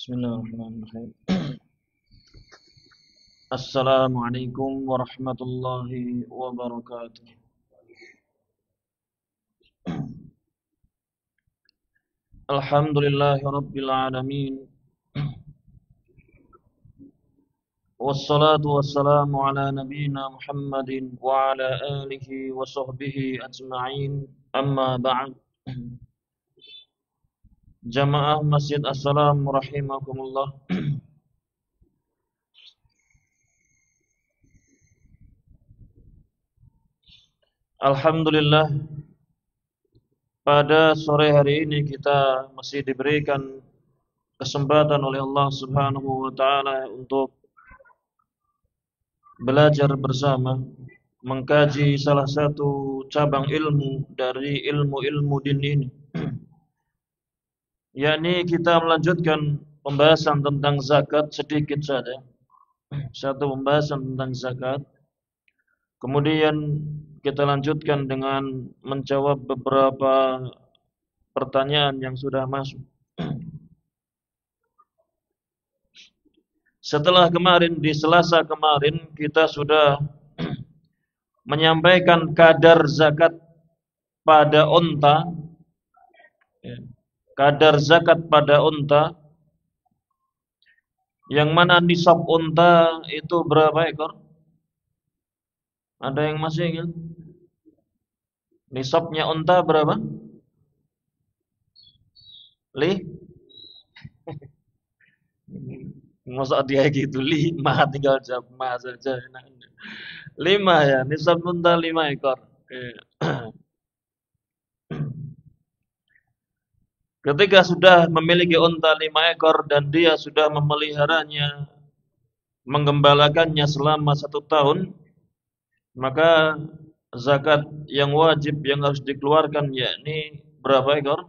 Bismillahirrahmanirrahim. Assalamualaikum warahmatullahi wabarakatuh. Alhamdulillahi rabbil alamin. Wassalatu wassalamu ala nabiyyina Muhammadin wa ala alihi wa sahbihi ajma'in. Amma ba'd. Jamaah Masjid As-Salam rahimakumullah. Alhamdulillah, pada sore hari ini kita masih diberikan kesempatan oleh Allah Subhanahu wa taala untuk belajar bersama, mengkaji salah satu cabang ilmu dari ilmu-ilmu din ini, yakni kita melanjutkan pembahasan tentang zakat sedikit saja. Satu pembahasan tentang zakat. Kemudian kita lanjutkan dengan menjawab beberapa pertanyaan yang sudah masuk. Setelah kemarin, di Selasa kemarin, kita sudah menyampaikan kadar zakat pada unta. Kadar zakat pada unta, yang mana nisab unta itu berapa ekor? Ada yang masih ingat? Nisabnya unta berapa? Masa dia gitu, 5, tinggal jawab ma saja. 5 ya, nisab unta 5 ekor. Ketika sudah memiliki unta 5 ekor dan dia sudah memeliharanya, menggembalakannya selama 1 tahun, maka zakat yang wajib yang harus dikeluarkan yakni berapa ekor?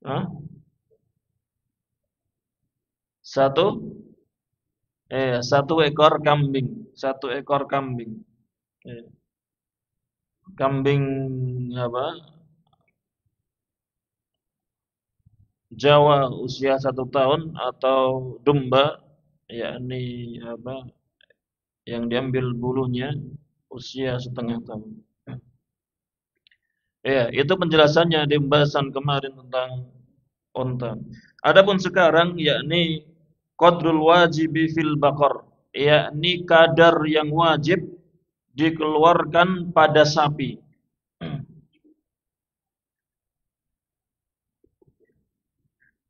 Hah? 1 ekor kambing. 1 ekor kambing. Kambing apa? Jawa usia 1 tahun atau domba, yakni apa? Yang diambil bulunya usia setengah tahun. Ya, itu penjelasannya di pembahasan kemarin tentang unta. Adapun sekarang yakni qadrul wajibi fil baqar, yakni kadar yang wajib dikeluarkan pada sapi.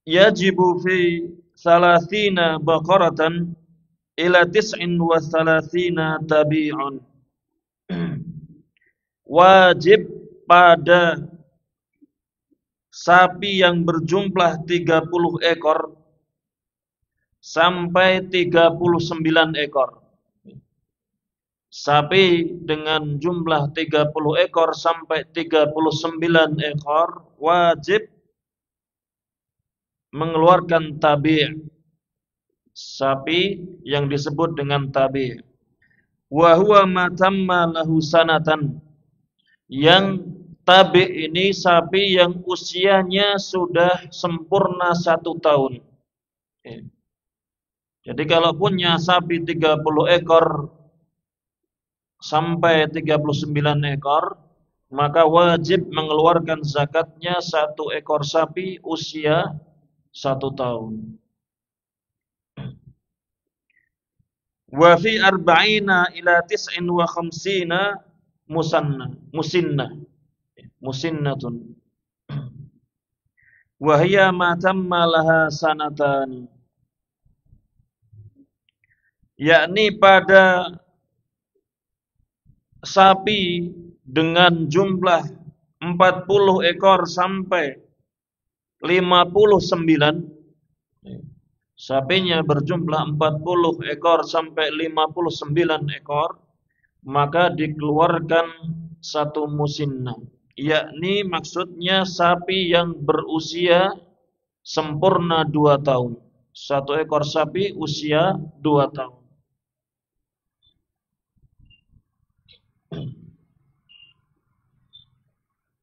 Yajibu fi 30 baqaratan ila 39 tabi'un. Wajib pada sapi yang berjumlah 30 ekor sampai 39 ekor. Sapi dengan jumlah 30 ekor sampai 39 ekor wajib mengeluarkan tabi'. Sapi yang disebut dengan tabi'. Wa huwa ma tamma lahu sanatan. Yang tabi' ini sapi yang usianya sudah sempurna 1 tahun. Jadi kalau punya sapi 30 ekor sampai 39 ekor, maka wajib mengeluarkan zakatnya 1 ekor sapi usia 1 tahun. Wa fi 40 ila 59 musinnatun. Wa hiya ma tamma laha sanatan. Yakni pada sapi dengan jumlah 40 ekor sampai 59, sapinya berjumlah 40 ekor sampai 59 ekor, maka dikeluarkan 1 musinnah. Yakni maksudnya sapi yang berusia sempurna 2 tahun. 1 ekor sapi usia 2 tahun.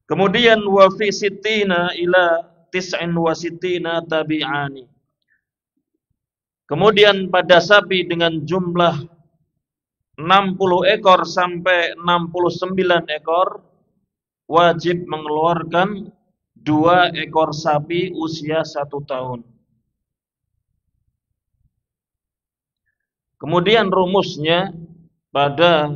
Kemudian wa fi sittina ila 69 tabi'ani. Kemudian pada sapi dengan jumlah 60 ekor sampai 69 ekor wajib mengeluarkan 2 ekor sapi usia 1 tahun. Kemudian rumusnya pada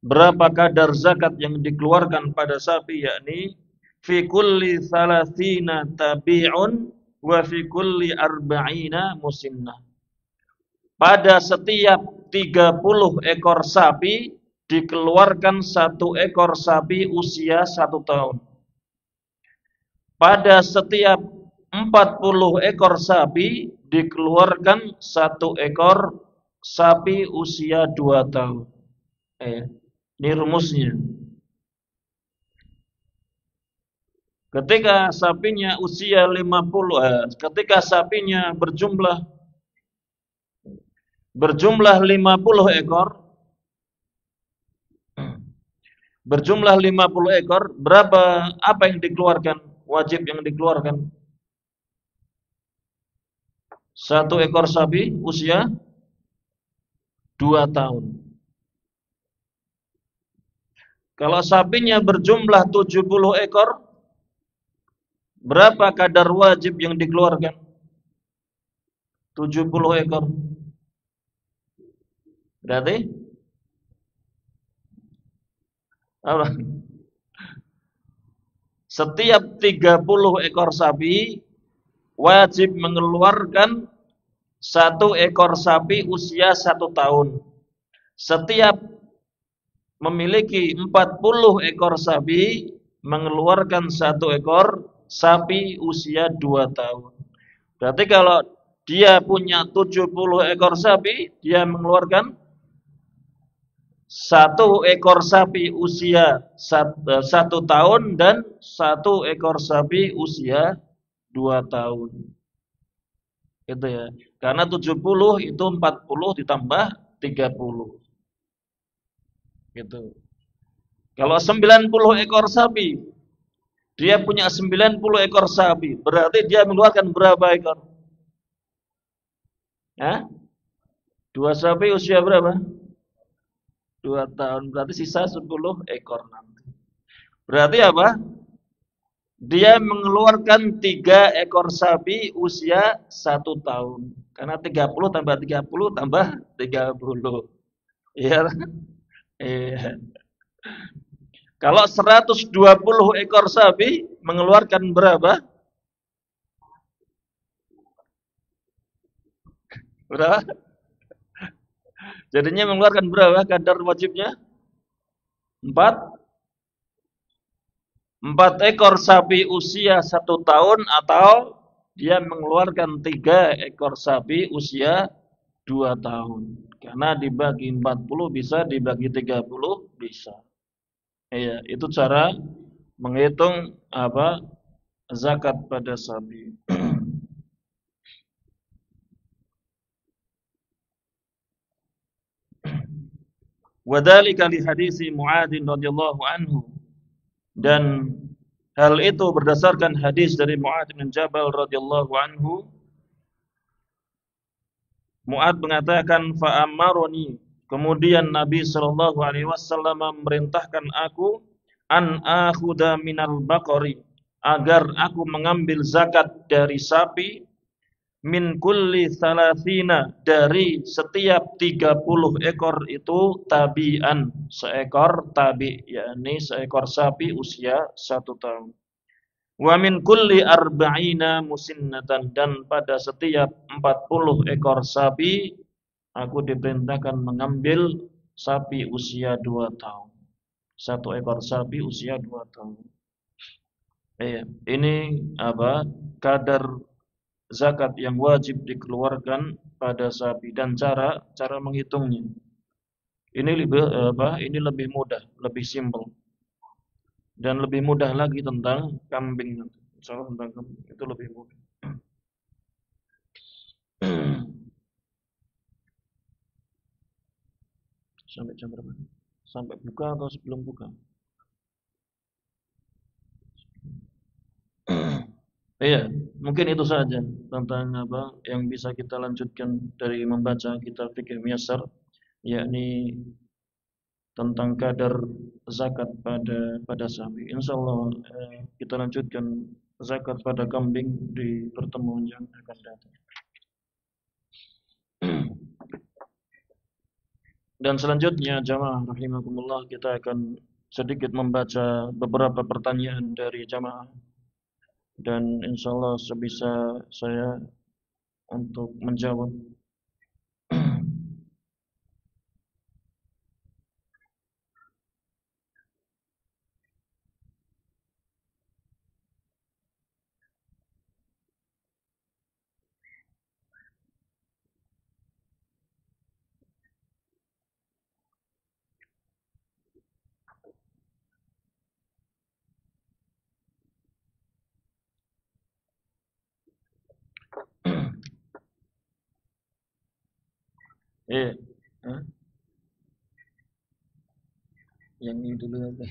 berapa kadar zakat yang dikeluarkan pada sapi, yakni fi kulli thalathina tabi'un wa fi kulli arba'ina musinnah. Pada setiap 30 ekor sapi dikeluarkan 1 ekor sapi usia 1 tahun. Pada setiap 40 ekor sapi dikeluarkan 1 ekor sapi usia 2 tahun. Ini rumusnya. Ketika sapinya usia 50, ketika sapinya berjumlah 50 ekor, apa yang dikeluarkan? Wajib yang dikeluarkan 1 ekor sapi usia 2 tahun. Kalau sapinya berjumlah 70 ekor, berapa kadar wajib yang dikeluarkan? 70 ekor. Berarti apa? Setiap 30 ekor sapi wajib mengeluarkan 1 ekor sapi usia 1 tahun. Setiap memiliki 40 ekor sapi mengeluarkan 1 ekor sapi usia 2 tahun. Berarti kalau dia punya 70 ekor sapi, dia mengeluarkan 1 ekor sapi usia 1 tahun dan 1 ekor sapi usia 2 tahun. Gitu ya. Karena 70 itu 40 ditambah 30. Gitu. Kalau 90 ekor sapi, dia punya 90 ekor sapi, berarti dia mengeluarkan berapa ekor? 2 sapi usia berapa? 2 tahun, berarti sisa 10 ekor nanti. Berarti apa? Dia mengeluarkan 3 ekor sapi usia 1 tahun. Karena 30 tambah 30 tambah 30. Iya. Iya. Kalau 120 ekor sapi mengeluarkan berapa? Berapa? Jadinya mengeluarkan berapa kadar wajibnya? 4 ekor sapi usia 1 tahun atau dia mengeluarkan 3 ekor sapi usia 2 tahun. Karena dibagi 40 bisa, dibagi 30 bisa. Iya, itu cara menghitung apa? Zakat pada sapi. Wadzalika li hadisi Muadz radhiyallahu anhu, dan hal itu berdasarkan hadis dari Muadz bin Jabal radhiyallahu anhu. Muadz mengatakan fa'amaroni, kemudian Nabi sallallahu alaihi wasallam memerintahkan aku an akhuda minal baqari, agar aku mengambil zakat dari sapi, min kulli thalathina, dari setiap 30 ekor itu tabi'an, seekor tabi, yakni seekor sapi usia 1 tahun. Wa min kulli arba'ina musinnatan, dan pada setiap 40 ekor sapi aku diperintahkan mengambil sapi usia 2 tahun. 1 ekor sapi usia 2 tahun. Ini apa? Kadar zakat yang wajib dikeluarkan pada sapi dan cara menghitungnya. Ini lebih mudah, lebih simpel. Dan lebih mudah lagi tentang kambing. Insyaallah tentang kambing itu lebih mudah. Sampai jam berapa? Sampai buka atau sebelum buka? Iya, mungkin itu saja tentang apa yang bisa kita lanjutkan dari membaca kitab fikih Muyassar, yakni tentang kadar zakat pada sapi. Insyaallah kita lanjutkan zakat pada kambing di pertemuan yang akan datang. Dan selanjutnya jamaah rahimakumullah, kita akan sedikit membaca beberapa pertanyaan dari jamaah, dan insyaallah sebisa saya untuk menjawab. Eh, Hah? Yang ini dulu aja.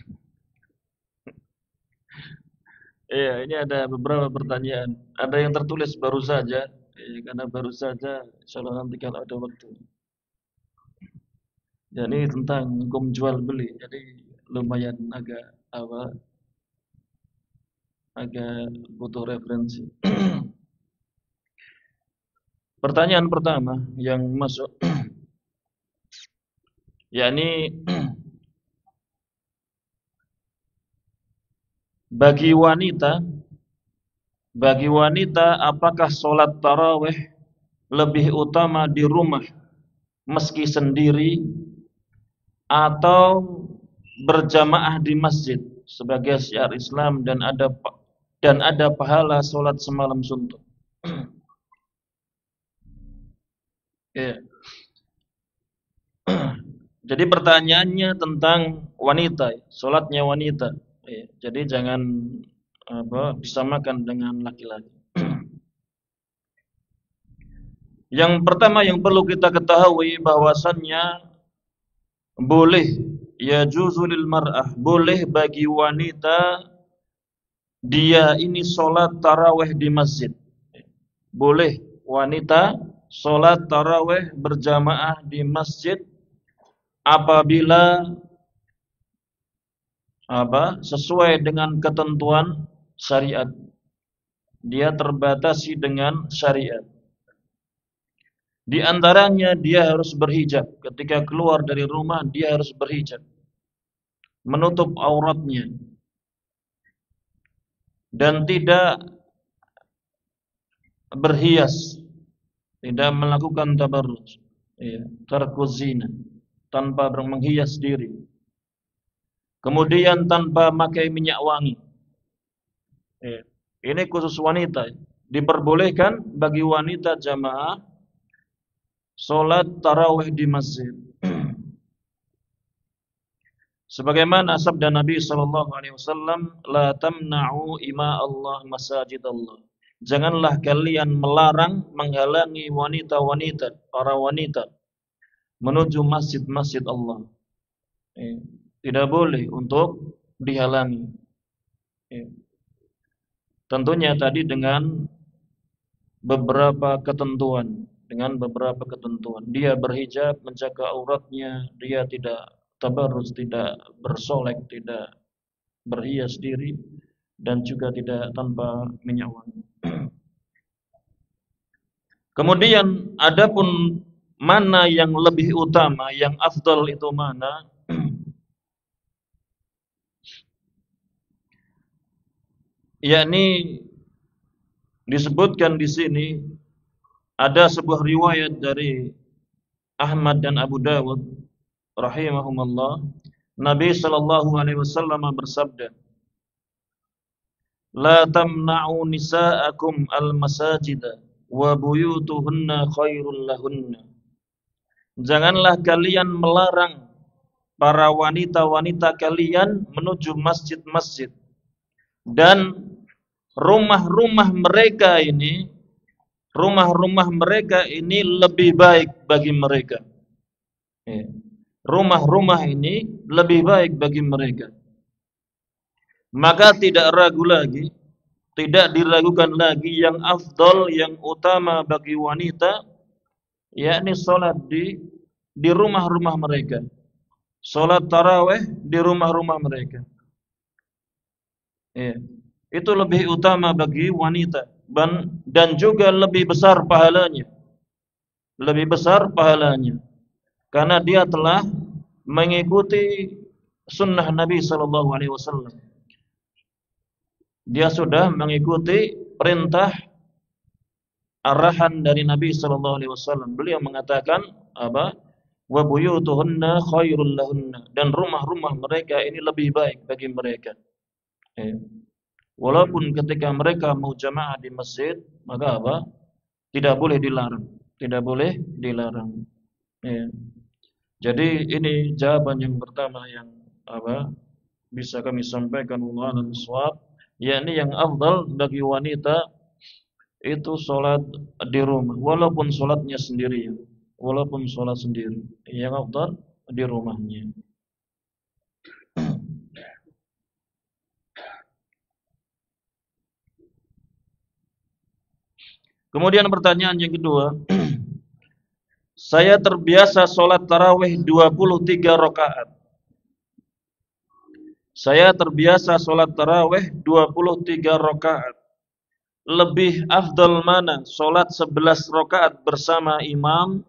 Iya, ini ada beberapa pertanyaan. Ada yang tertulis baru saja, karena baru saja, insyaallah nanti kalau ada waktu. Dan ini tentang hukum jual beli, jadi lumayan agak apa, agak butuh referensi. Pertanyaan pertama yang masuk, yakni bagi wanita, apakah sholat tarawih lebih utama di rumah meski sendiri atau berjamaah di masjid sebagai syiar Islam, dan ada pahala sholat semalam suntuk? Ya. Jadi pertanyaannya tentang wanita, sholatnya wanita. Ya. Jadi jangan apa disamakan dengan laki-laki. Yang pertama yang perlu kita ketahui bahwasannya boleh, ya juzulil mar'ah, boleh bagi wanita dia ini sholat taraweh di masjid. Boleh wanita sholat taraweh berjamaah di masjid apabila sesuai dengan ketentuan syariat. Dia terbatasi dengan syariat. Di antaranya dia harus berhijab. Ketika keluar dari rumah dia harus berhijab, menutup auratnya, dan tidak berhias, tidak melakukan tabarruj, tarkuz zina, tanpa menghias diri. Kemudian tanpa pakai minyak wangi. Ini khusus wanita. Diperbolehkan bagi wanita jamaah sholat tarawih di masjid. Sebagaimana sabda Nabi sallallahu alaihi wasallam, la tamna'u ima Allah masajid Allah. Janganlah kalian melarang, menghalangi wanita-wanita, para wanita menuju masjid-masjid Allah. Tidak boleh untuk dihalangi. Tentunya tadi dengan beberapa ketentuan, Dia berhijab, menjaga auratnya, dia tidak tabarruz, tidak bersolek, tidak berhias diri, dan juga tidak tanpa minyak wangi. Kemudian adapun mana yang lebih utama, yang afdal itu mana? Yakni disebutkan di sini ada sebuah riwayat dari Ahmad dan Abu Dawud rahimahumallah. Nabi sallallahu alaihi wasallam bersabda, la tamna'u nisa'akum al-masajida wa buyutuhunna khairul lahunna. Janganlah kalian melarang para wanita-wanita kalian menuju masjid-masjid, dan rumah-rumah mereka ini lebih baik bagi mereka. Rumah-rumah ini lebih baik bagi mereka. Maka tidak ragu lagi tidak diragukan lagi yang afdal, yang utama bagi wanita, yakni salat di rumah-rumah mereka. Salat tarawih di rumah-rumah mereka. Ya. Itu lebih utama bagi wanita dan juga lebih besar pahalanya. Lebih besar pahalanya. Karena dia telah mengikuti sunnah Nabi sallallahu alaihi wasallam. Dia sudah mengikuti perintah arahan dari Nabi sallallahu alaihi wasallam. Beliau mengatakan apa? Wa buyutuhunna khairul lahunna, dan rumah-rumah mereka ini lebih baik bagi mereka. Ya. Walaupun ketika mereka mau jamaah di masjid, maka apa? Tidak boleh dilarang. Tidak boleh dilarang. Ya. Jadi ini jawaban yang pertama yang apa? Bisa kami sampaikan wallahu a'lam bishawab, yakni yang afdal bagi wanita itu sholat di rumah, walaupun sholatnya sendiri, walaupun sholat sendiri, yang afdal di rumahnya. Kemudian pertanyaan yang kedua, saya terbiasa sholat tarawih 23 rakaat. Saya terbiasa sholat tarawih 23 rakaat. Lebih afdal mana? Sholat 11 rakaat bersama imam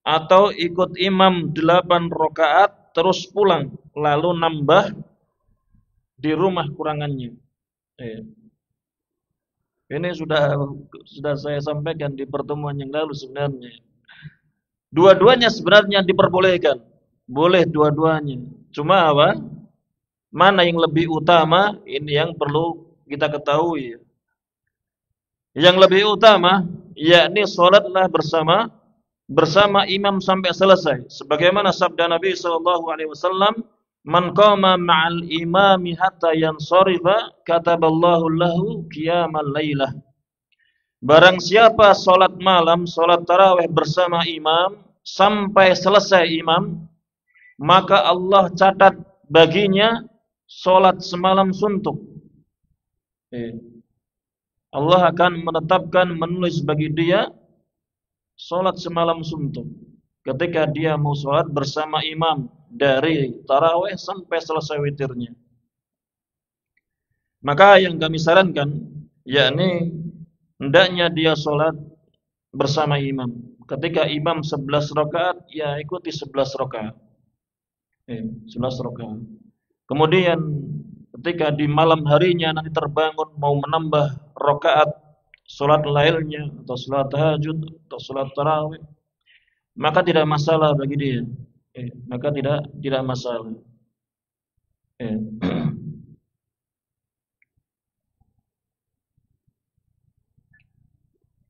atau ikut imam 8 rakaat terus pulang lalu nambah di rumah kurangannya. Ini sudah saya sampaikan di pertemuan yang lalu sebenarnya. Dua-duanya sebenarnya diperbolehkan. Boleh dua-duanya. Cuma apa? Mana yang lebih utama? Ini yang perlu kita ketahui. Yang lebih utama yakni salatlah bersama imam sampai selesai. Sebagaimana sabda Nabi sallallahu alaihi wasallam, "Man qama ma'al imami hatta yansarifa kataballahu lahu qiyamal lailah." Barang siapa salat malam, salat tarawih bersama imam sampai selesai imam, maka Allah catat baginya salat semalam suntuk. Allah akan menetapkan, menulis bagi dia salat semalam suntuk ketika dia mau salat bersama imam dari tarawih sampai selesai witirnya. Maka yang kami sarankan yakni hendaknya dia salat bersama imam. Ketika imam 11 rakaat, ya ikuti 11 rakaat. 11 rakaat. Kemudian ketika di malam harinya nanti terbangun mau menambah rakaat salat lailnya atau salat tahajud atau salat tarawih, maka tidak masalah bagi dia. Maka tidak masalah.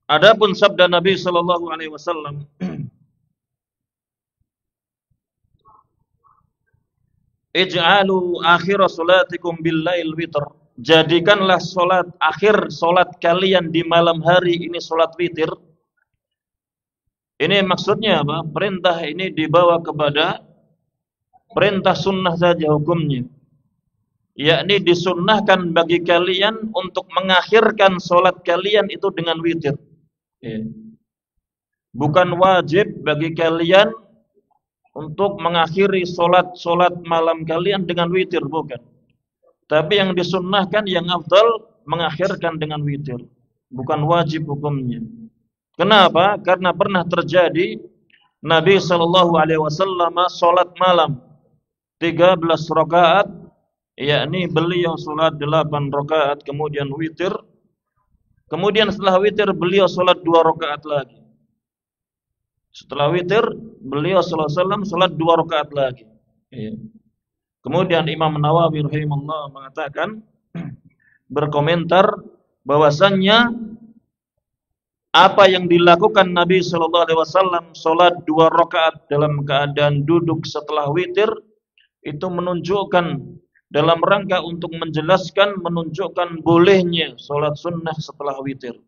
Adapun sabda Nabi sallallahu alaihi wasallam, "Ij'alu akhir salatikum bil-lail witr." Jadikanlah akhir salat kalian di malam hari ini salat witir. Ini maksudnya apa? Perintah ini dibawa kepada perintah sunnah saja hukumnya. Yakni disunnahkan bagi kalian untuk mengakhirkan salat kalian itu dengan witir. Bukan wajib bagi kalian untuk mengakhiri solat malam kalian dengan witir, bukan. Tapi yang disunnahkan, yang afdal mengakhirkan dengan witir. Bukan wajib hukumnya. Kenapa? Karena pernah terjadi Nabi sallallahu alaihi wasallam salat malam 13 rakaat, yakni beliau salat 8 rakaat kemudian witir. Kemudian setelah witir beliau salat 2 rakaat lagi. Setelah witir beliau sallallahu alaihi wasallam salat 2 rakaat lagi. Kemudian Imam Nawawi rahimahullah mengatakan, berkomentar bahwasannya apa yang dilakukan Nabi sallallahu alaihi wasallam salat 2 rakaat dalam keadaan duduk setelah witir itu menunjukkan dalam rangka untuk menjelaskan, menunjukkan bolehnya salat sunnah setelah witir.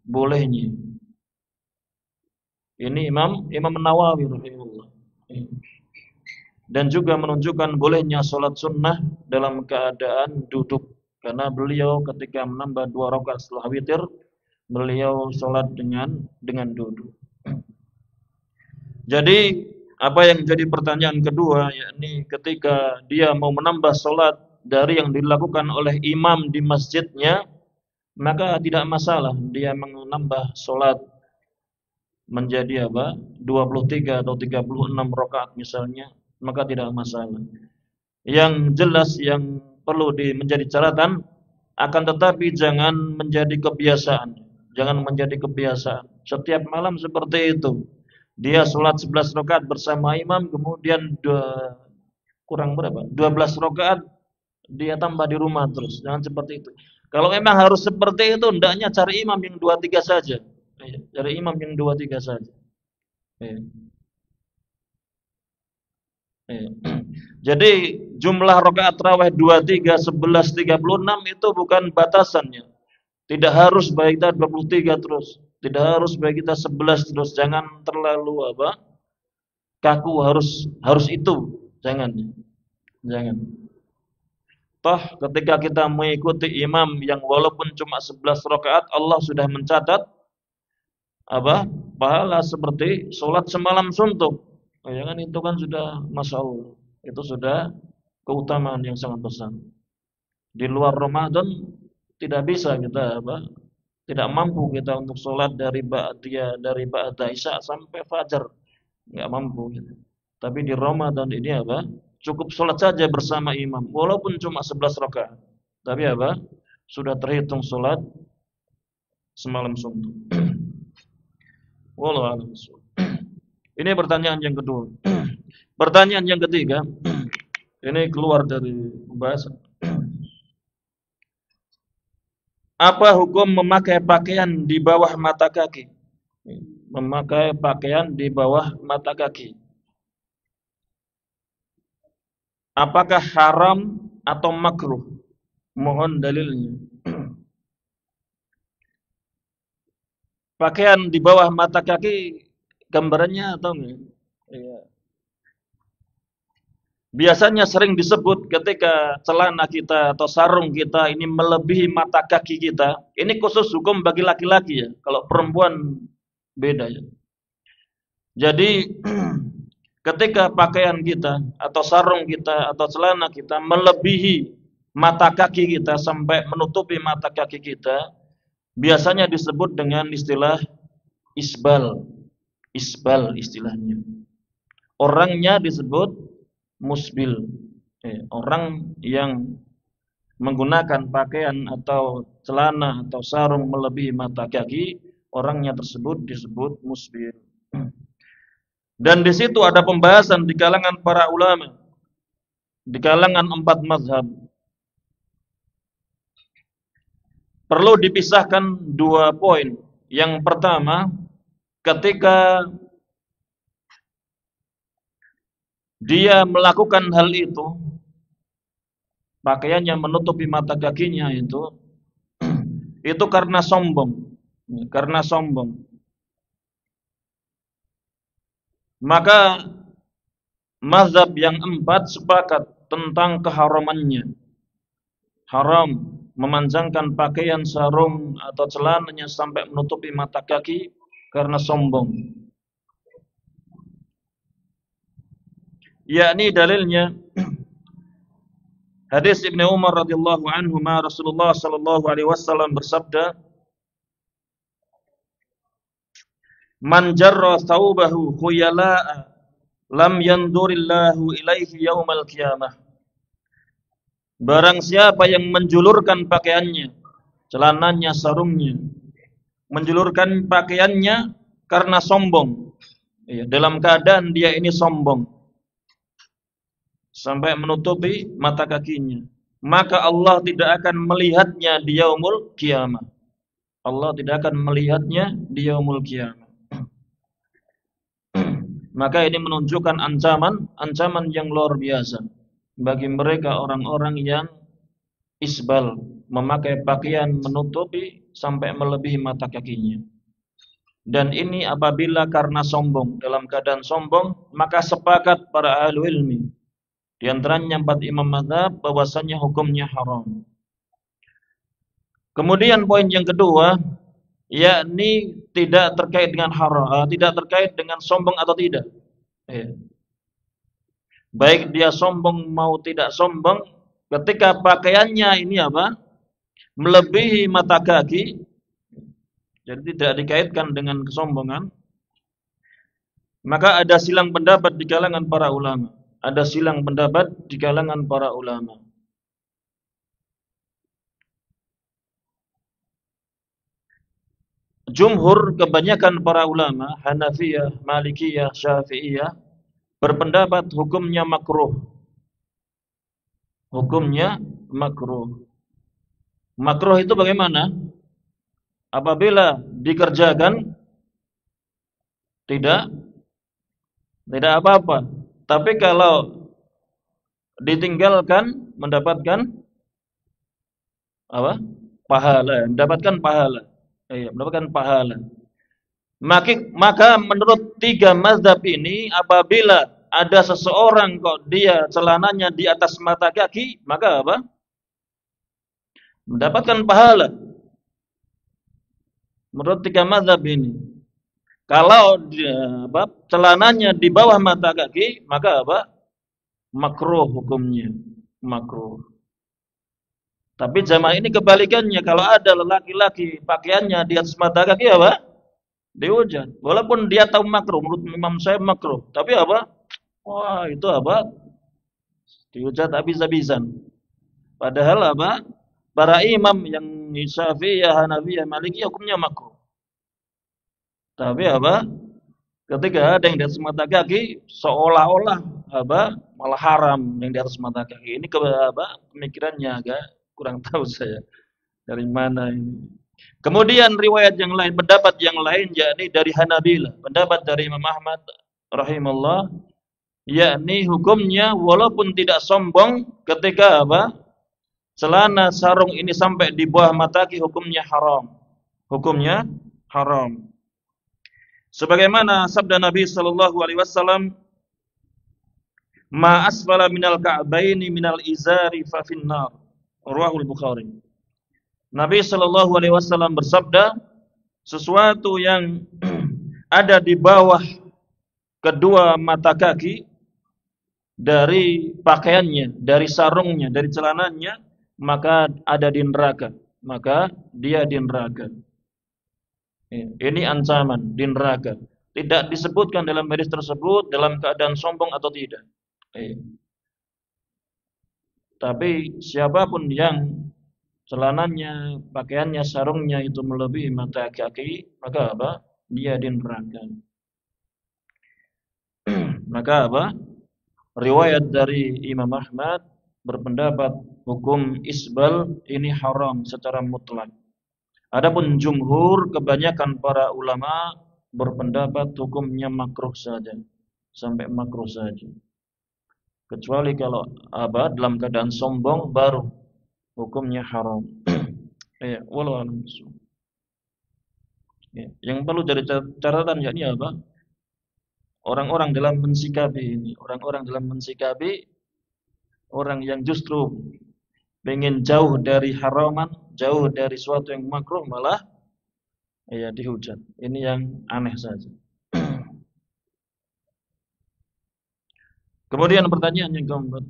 Bolehnya. Ini Imam Nawawi rahimahullah. Dan juga menunjukkan bolehnya salat sunnah dalam keadaan duduk. Karena beliau ketika menambah 2 rakaat setelah witir, beliau sholat dengan duduk. Jadi apa yang jadi pertanyaan kedua, yakni ketika dia mau menambah sholat dari yang dilakukan oleh imam di masjidnya, maka tidak masalah dia menambah sholat menjadi 23 atau 36 rakaat misalnya, maka tidak masalah. Yang jelas yang perlu menjadi catatan, akan tetapi jangan menjadi kebiasaan. Jangan menjadi kebiasaan. Setiap malam seperti itu. Dia sholat 11 rakaat bersama imam, kemudian kurang berapa? 12 rakaat dia tambah di rumah terus. Jangan seperti itu. Kalau memang harus seperti itu, hendaknya cari imam yang 23 saja. Cari imam yang 23 saja. Jadi jumlah rakaat tarawih 23, 11, 36 itu bukan batasannya. Tidak harus baik kita 23 terus. Tidak harus baik kita 11 terus. Jangan terlalu kaku harus itu. Jangan. Toh ketika kita mengikuti imam yang walaupun cuma 11 rakaat, Allah sudah mencatat pahala seperti sholat semalam suntuk. Ya kan, itu kan sudah Masya Allah. Itu sudah keutamaan yang sangat besar. Di luar Ramadan tidak bisa kita tidak mampu kita untuk sholat dari ba'da isya sampai fajar, nggak mampu gitu. Tapi di Ramadan ini cukup sholat saja bersama imam walaupun cuma 11 rakaat. Tapi sudah terhitung sholat semalam suntuk. Wallahu a'lam. Ini pertanyaan yang kedua. Pertanyaan yang ketiga, ini keluar dari pembahasan. Apa hukum memakai pakaian di bawah mata kaki? Memakai pakaian di bawah mata kaki. Apakah haram atau makruh? Mohon dalilnya. Pakaian di bawah mata kaki, gambarannya atau enggak? Iya. Biasanya sering disebut ketika celana kita atau sarung kita ini melebihi mata kaki kita. Ini khusus hukum bagi laki-laki ya. Kalau perempuan beda ya. Jadi ketika pakaian kita atau sarung kita atau celana kita melebihi mata kaki kita sampai menutupi mata kaki kita, biasanya disebut dengan istilah isbal. Isbal istilahnya. Orangnya disebut musbil. Orang yang menggunakan pakaian atau celana atau sarung melebihi mata kaki, orangnya tersebut disebut musbil. Dan di situ ada pembahasan di kalangan para ulama, di kalangan 4 mazhab. Perlu dipisahkan 2 poin. Yang pertama, ketika dia melakukan hal itu, pakaiannya menutupi mata kakinya itu karena sombong. Karena sombong. Maka mazhab yang 4 sepakat tentang keharamannya. Haram memanjangkan pakaian sarung atau celananya sampai menutupi mata kaki karena sombong. Yakni dalilnya hadis Ibnu Umar radhiyallahu anhu, Rasulullah sallallahu alaihi wasallam bersabda, "Man jarra thawbahu khuyala'a lam yandurillahu ilaihi yaumal qiyamah." Barang siapa yang menjulurkan pakaiannya, celananya, sarungnya, menjulurkan pakaiannya karena sombong, dalam keadaan dia ini sombong sampai menutupi mata kakinya, maka Allah tidak akan melihatnya di yaumul qiyamah. Allah tidak akan melihatnya di yaumul qiyamah. Maka ini menunjukkan ancaman yang luar biasa bagi mereka orang-orang yang isbal, memakai pakaian menutupi sampai melebihi mata kakinya. Dan ini apabila karena sombong, dalam keadaan sombong, maka sepakat para ahli ilmi, di antaranya 4 imam mazhab, bahwasanya hukumnya haram. Kemudian poin yang kedua, yakni tidak terkait dengan haram, tidak terkait dengan sombong atau tidak. Ya. Baik dia sombong mau tidak sombong, ketika pakaiannya ini apa? Melebihi mata kaki, jadi tidak dikaitkan dengan kesombongan, maka ada silang pendapat di kalangan para ulama. Ada silang pendapat di kalangan para ulama. Jumhur kebanyakan para ulama, Hanafiyah, Malikiyah, Syafi'iyah, berpendapat hukumnya makruh. Hukumnya makruh. Makruh itu bagaimana? Apabila dikerjakan tidak tidak apa-apa. Tapi kalau ditinggalkan mendapatkan apa? Pahala, mendapatkan pahala. Iya, mendapatkan pahala. Maka menurut tiga mazhab ini, apabila ada seseorang kok dia celananya di atas mata kaki, maka apa? Mendapatkan pahala. Menurut tiga mazhab ini. Kalau dia, apa, celananya di bawah mata kaki, maka apa? Makruh hukumnya. Makruh. Tapi jamaah ini kebalikannya. Kalau ada lelaki-laki pakaiannya di atas mata kaki apa? Dihujat. Walaupun dia tahu makruh, menurut imam saya makruh. Tapi apa? Wah, itu apa? Dihujat habis-habisan. Padahal apa? Para imam yang Syafi'iyah, Hanafiyah, Malikiyah hukumnya makruh. Tapi apa? Ketika ada yang di atas mata kaki, seolah-olah apa? Malah haram yang di atas mata kaki. Ini apa? Pemikirannya agak kurang tahu saya dari mana ini. Kemudian riwayat yang lain, pendapat yang lain yakni dari Hanabilah, pendapat dari Imam Ahmad rahimahullah, yakni hukumnya walaupun tidak sombong ketika apa? Celana sarung ini sampai di bawah mata kaki hukumnya haram. Hukumnya haram. Sebagaimana sabda Nabi sallallahu alaihi wasallam, "Ma asfala minal ka'baini minal izari fa finnar." Riwayat Bukhari. Nabi sallallahu alaihi wasallam bersabda, sesuatu yang ada di bawah kedua mata kaki dari pakaiannya, dari sarungnya, dari celananya, maka ada di neraka. Maka dia di neraka. Ini ancaman di neraka. Tidak disebutkan dalam hadis tersebut dalam keadaan sombong atau tidak. Tapi siapapun yang celananya, pakaiannya, sarungnya itu melebihi mata kaki, maka apa? Dia di neraka. Maka apa? Riwayat dari Imam Ahmad berpendapat hukum isbal ini haram secara mutlak. Adapun jumhur kebanyakan para ulama berpendapat hukumnya makruh saja, sampai makruh saja. Kecuali kalau apa dalam keadaan sombong baru hukumnya haram. Ya, walau alam. Ya, yang perlu jadi catatan yakni apa? Orang-orang dalam mensikapi ini, orang-orang dalam mensikapi orang yang justru pengen jauh dari haraman, jauh dari suatu yang makruh malah ya dihujat. Ini yang aneh saja. Kemudian pertanyaan yang keempat,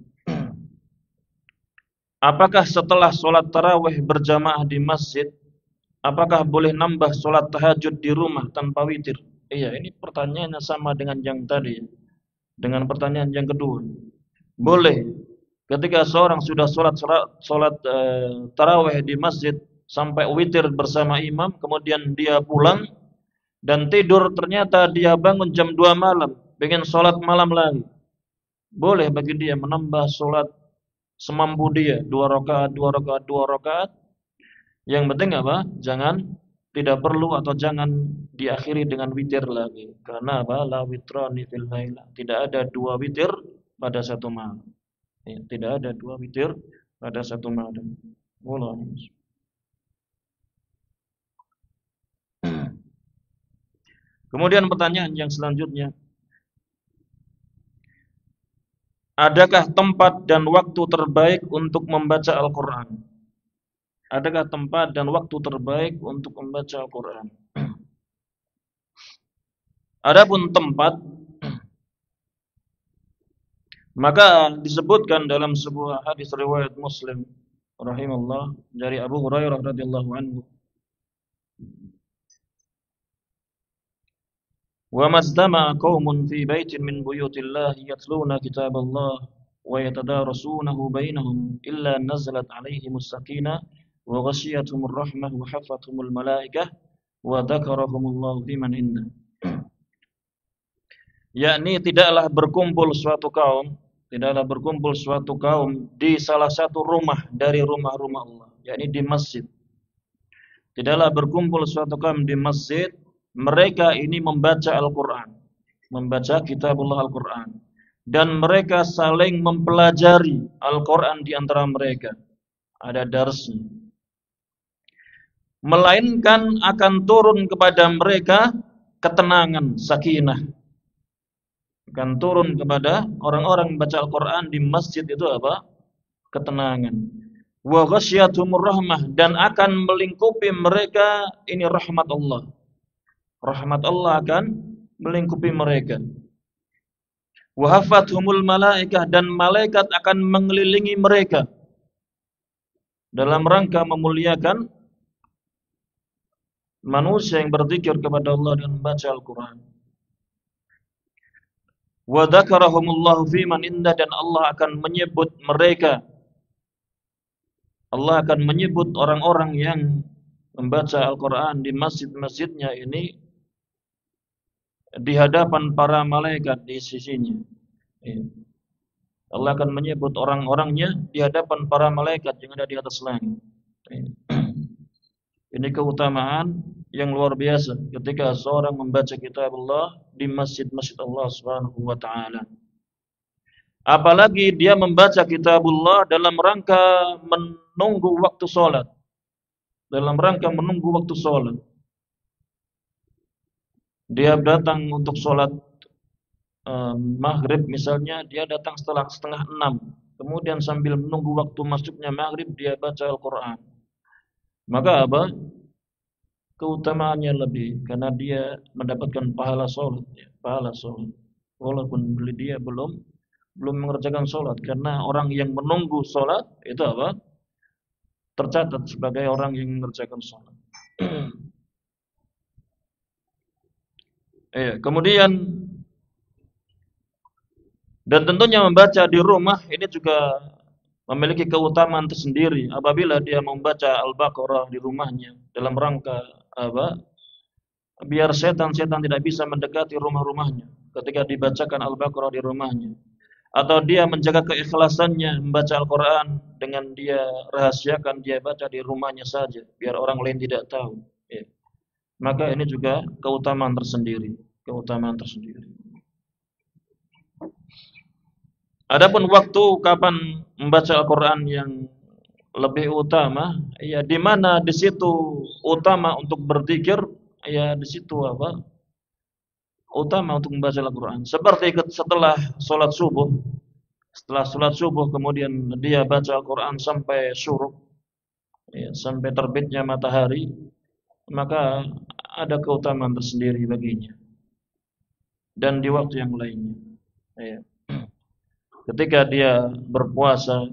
apakah setelah sholat tarawih berjamaah di masjid, apakah boleh nambah sholat tahajud di rumah tanpa witir? Iya, ini pertanyaannya sama dengan yang tadi, dengan pertanyaan yang kedua. Boleh. Ketika seorang sudah sholat tarawih di masjid sampai witir bersama imam, kemudian dia pulang dan tidur, ternyata dia bangun jam 2 malam, pengen sholat malam lagi. Boleh bagi dia menambah sholat semampu dia, 2 rakaat, 2 rakaat, 2 rakaat. Yang penting apa? Jangan, tidak perlu atau jangan diakhiri dengan witir lagi. Karena apa? La witrani fil laila. Tidak ada 2 witir pada satu malam. Ya, tidak ada 2 witir pada satu malam. Wallah. Kemudian pertanyaan yang selanjutnya, adakah tempat dan waktu terbaik untuk membaca Al-Quran? Adakah tempat dan waktu terbaik untuk membaca Al-Quran? Adapun tempat, maka disebutkan dalam sebuah hadis riwayat Muslim rahimahullah dari Abu Hurairah radhiyallahu anhu, "Wa mazdama qaumun fi baitin min buyutillah yatluna kitaballah wa yatadarasunahu bainahum illa nazalat alaihimus sakinah wa ghashiyatuhumur rahmah wa hafathumul malaikah wa dzakarahumullahu fiman indah." Yakni tidaklah berkumpul suatu kaum di salah satu rumah dari rumah-rumah Allah, yakni di masjid. Tidaklah berkumpul suatu kaum di masjid, mereka ini membaca Al-Quran, membaca kitabullah Al-Quran, dan mereka saling mempelajari Al-Quran di antara mereka. Ada darsnya. Melainkan akan turun kepada mereka ketenangan, sakinah. Akan turun kepada orang-orang membaca Al-Quran di masjid itu apa? Ketenangan. Wa ghasyiyatuhumur rahmah, dan akan melingkupi mereka ini rahmat Allah. Rahmat Allah akan melingkupi mereka. Wa hafathumul malaikah, dan malaikat akan mengelilingi mereka dalam rangka memuliakan manusia yang berzikir kepada Allah dengan membaca Al-Quran. Wa dzakarahumullahu fiman indah, dan Allah akan menyebut mereka. Allah akan menyebut orang-orang yang membaca Al-Quran di masjid-masjidnya ini di hadapan para malaikat di sisinya. Allah akan menyebut orang-orangnya di hadapan para malaikat yang ada di atas langit. Ini keutamaan yang luar biasa ketika seorang membaca kitab Allah di masjid-masjid Allah Subhanahu wa taala. Apalagi dia membaca kitabullah dalam rangka menunggu waktu sholat. Dalam rangka menunggu waktu sholat. Dia datang untuk sholat maghrib misalnya, dia datang setelah setengah 6. Kemudian sambil menunggu waktu masuknya maghrib, dia baca Al-Quran. Maka apa? Keutamaannya lebih, karena dia mendapatkan pahala sholat. Pahala sholat. Walaupun dia belum mengerjakan sholat, karena orang yang menunggu sholat itu apa? Tercatat sebagai orang yang mengerjakan sholat. Kemudian dan tentunya membaca di rumah ini juga memiliki keutamaan tersendiri apabila dia membaca Al-Baqarah di rumahnya dalam rangka apa? Biar setan-setan tidak bisa mendekati rumah-rumahnya ketika dibacakan Al-Baqarah di rumahnya. Atau dia menjaga keikhlasannya membaca Al-Quran dengan dia rahasiakan, dia baca di rumahnya saja biar orang lain tidak tahu. Maka ini juga keutamaan tersendiri. Adapun waktu kapan membaca Al-Quran yang lebih utama, ya di mana di situ utama untuk berzikir, ya di situ apa? Utama untuk membaca Al-Quran. Seperti setelah sholat subuh. Setelah sholat subuh kemudian dia baca Al-Quran sampai syuruk, ya, sampai terbitnya matahari, maka ada keutamaan tersendiri baginya. Dan di waktu yang lainnya, ya. Ketika dia berpuasa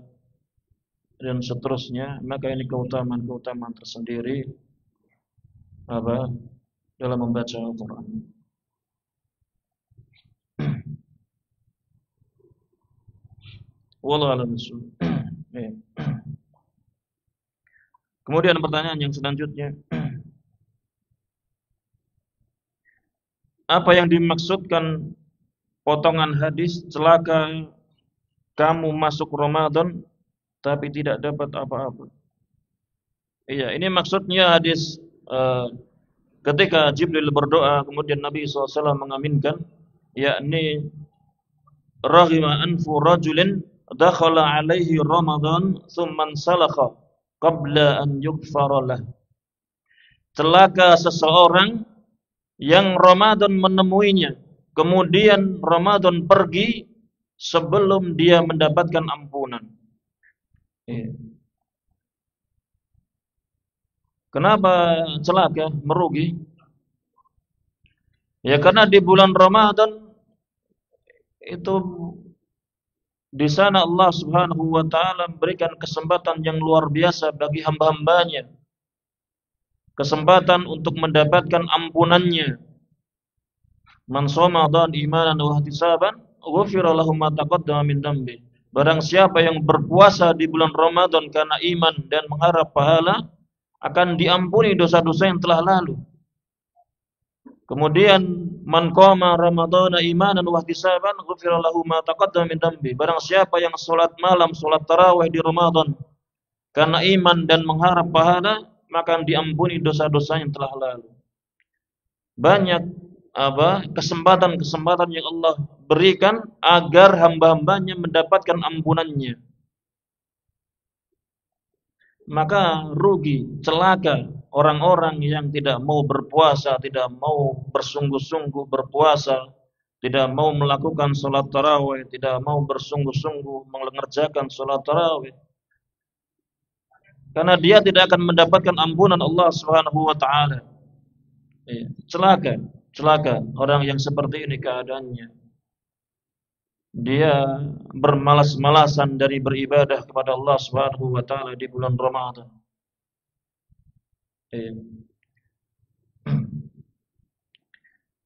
dan seterusnya, maka ini keutamaan tersendiri apa? Dalam membaca Al-Quran. Wallahu a'lam bishawab. Kemudian pertanyaan yang selanjutnya, apa yang dimaksudkan potongan hadis celaka kamu masuk Ramadan tapi tidak dapat apa-apa? Iya, ini maksudnya hadis ketika Jibril berdoa kemudian Nabi SAW mengaminkan, yakni raghima anfu rajulin dakhala alaihi Ramadan thumma salakha qabla an yughfara lah. Celaka seseorang yang Ramadan menemuinya, kemudian Ramadan pergi sebelum dia mendapatkan ampunan. Kenapa celaka, merugi? Ya karena di bulan Ramadan itu di sana Allah Subhanahu wa taala memberikan kesempatan yang luar biasa bagi hamba-hambanya. Kesempatan untuk mendapatkan ampunannya. Man shoma dan imanan wa ihtisaban, ghufira lahu ma taqaddama min dambi. Barang siapa yang berpuasa di bulan Ramadan karena iman dan mengharap pahala, akan diampuni dosa-dosa yang telah lalu. Kemudian man qama ramadhana imanan wa ihtisaban ghufira lahu ma taqaddama min dambi. Barang siapa yang salat malam, salat tarawih di Ramadan karena iman dan mengharap pahala, maka diampuni dosa-dosa yang telah lalu. Banyak kesempatan-kesempatan yang Allah berikan agar hamba-hambanya mendapatkan ampunannya. Maka rugi, celaka orang-orang yang tidak mau berpuasa, tidak mau bersungguh-sungguh berpuasa, tidak mau melakukan sholat tarawih, tidak mau bersungguh-sungguh mengerjakan sholat tarawih. Karena dia tidak akan mendapatkan ampunan Allah Subhanahu wa taala. Celaka orang yang seperti ini keadaannya. Dia bermalas-malasan dari beribadah kepada Allah Subhanahu wa taala di bulan Ramadan.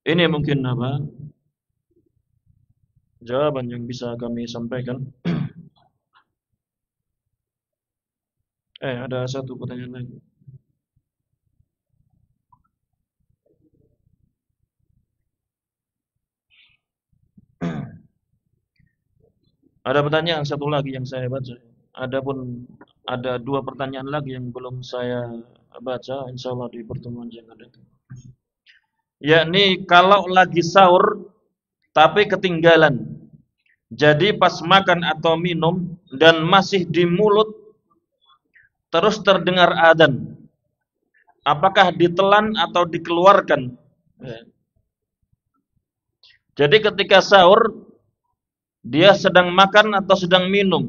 Ini mungkin jawaban yang bisa kami sampaikan. Ada satu pertanyaan lagi. Ada pertanyaan satu lagi yang saya baca. Adapun ada dua pertanyaan lagi yang belum saya baca, insyaallah di pertemuan yang akan datang. Yakni kalau lagi sahur tapi ketinggalan. Jadi pas makan atau minum dan masih di mulut terus terdengar adzan. Apakah ditelan atau dikeluarkan? Jadi ketika sahur dia sedang makan atau sedang minum.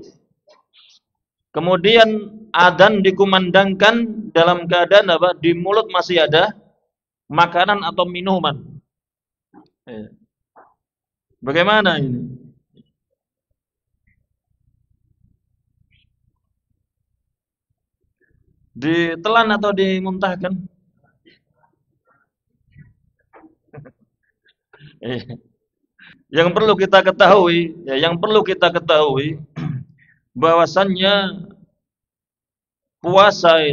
Kemudian adzan dikumandangkan dalam keadaan di mulut masih ada makanan atau minuman. Bagaimana ini? Ditelan atau dimuntahkan? Yang perlu kita ketahui, bahwasannya puasa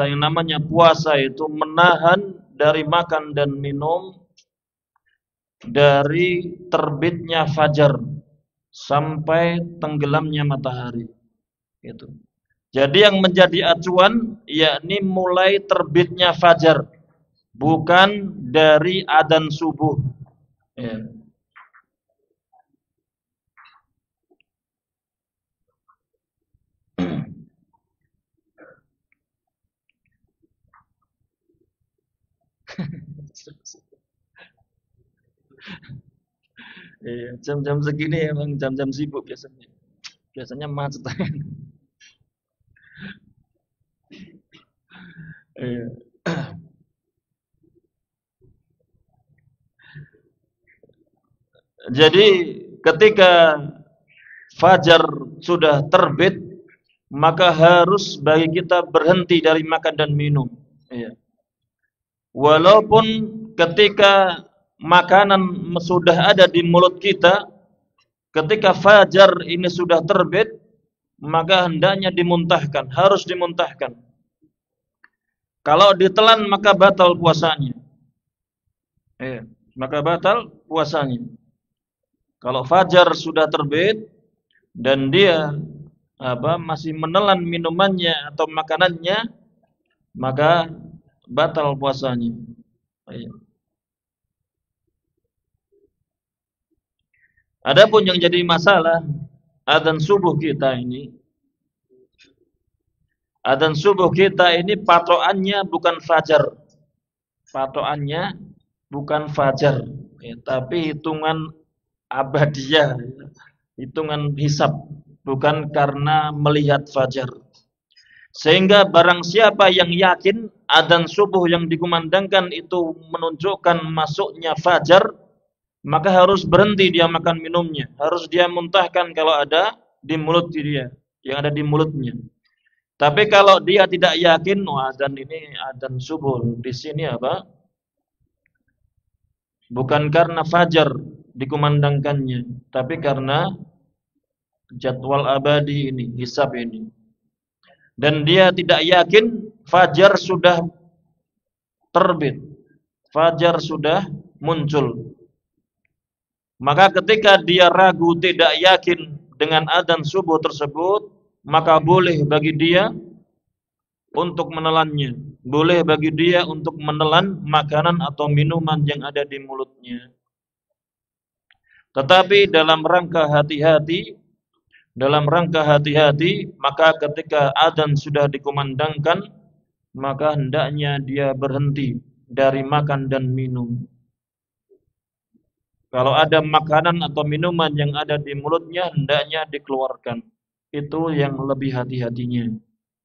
yang namanya puasa itu menahan dari makan dan minum dari terbitnya fajar sampai tenggelamnya matahari. Itu. Jadi yang menjadi acuan yakni mulai terbitnya fajar, bukan dari adzan subuh. Jam-jam segini emang jam-jam sibuk biasanya. Biasanya macet. Jadi ketika fajar sudah terbit, maka harus bagi kita berhenti dari makan dan minum. Walaupun ketika makanan sudah ada di mulut kita, ketika fajar ini sudah terbit, maka hendaknya dimuntahkan, harus dimuntahkan. Kalau ditelan maka batal puasanya. Maka batal puasanya. Kalau fajar sudah terbit dan dia masih menelan minumannya atau makanannya, maka batal puasanya. Adapun yang jadi masalah adzan subuh kita ini, patokannya bukan fajar. Patokannya bukan fajar, tapi hitungan abadiyah, hitungan hisab, bukan karena melihat fajar. Sehingga barang siapa yang yakin adzan subuh yang dikumandangkan itu menunjukkan masuknya fajar, maka harus berhenti dia makan minumnya. Harus dia muntahkan kalau ada di mulut dia, yang ada di mulutnya. Tapi kalau dia tidak yakin, adzan ini adzan subuh di sini apa? Bukan karena fajar dikumandangkannya, tapi karena jadwal abadi ini, hisab ini. Dan dia tidak yakin fajar sudah terbit, fajar sudah muncul. Maka ketika dia ragu, tidak yakin dengan adzan subuh tersebut, maka boleh bagi dia untuk menelannya. Boleh bagi dia untuk menelan makanan atau minuman yang ada di mulutnya. Tetapi dalam rangka hati-hati, maka ketika adzan sudah dikumandangkan, maka hendaknya dia berhenti dari makan dan minum. Kalau ada makanan atau minuman yang ada di mulutnya, hendaknya dikeluarkan. Itu yang lebih hati-hatinya.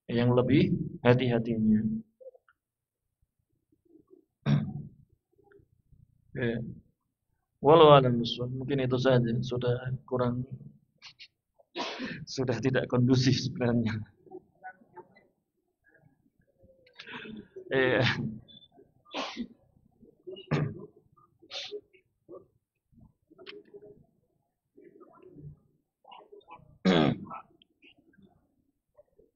Yang lebih hati-hatinya. Ya. Walau alam bisawab, mungkin itu saja. Sudah tidak kondusif sebenarnya. Iya.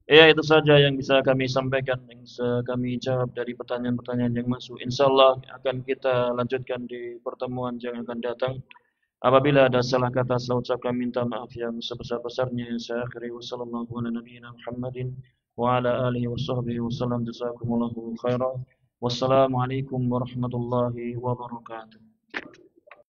Ya, itu saja yang bisa kami sampaikan, yang bisa kami jawab dari pertanyaan-pertanyaan yang masuk. Insyaallah akan kita lanjutkan di pertemuan yang akan datang. Apabila ada salah kata, salah ucap, kami minta maaf yang sebesar-besarnya. Saya akhiri wasallallahu ala nabiyina Muhammadin wa ala alihi washabbihi wasallam. Jazakumullahu khairan. Wassalamualaikum warahmatullahi wabarakatuh.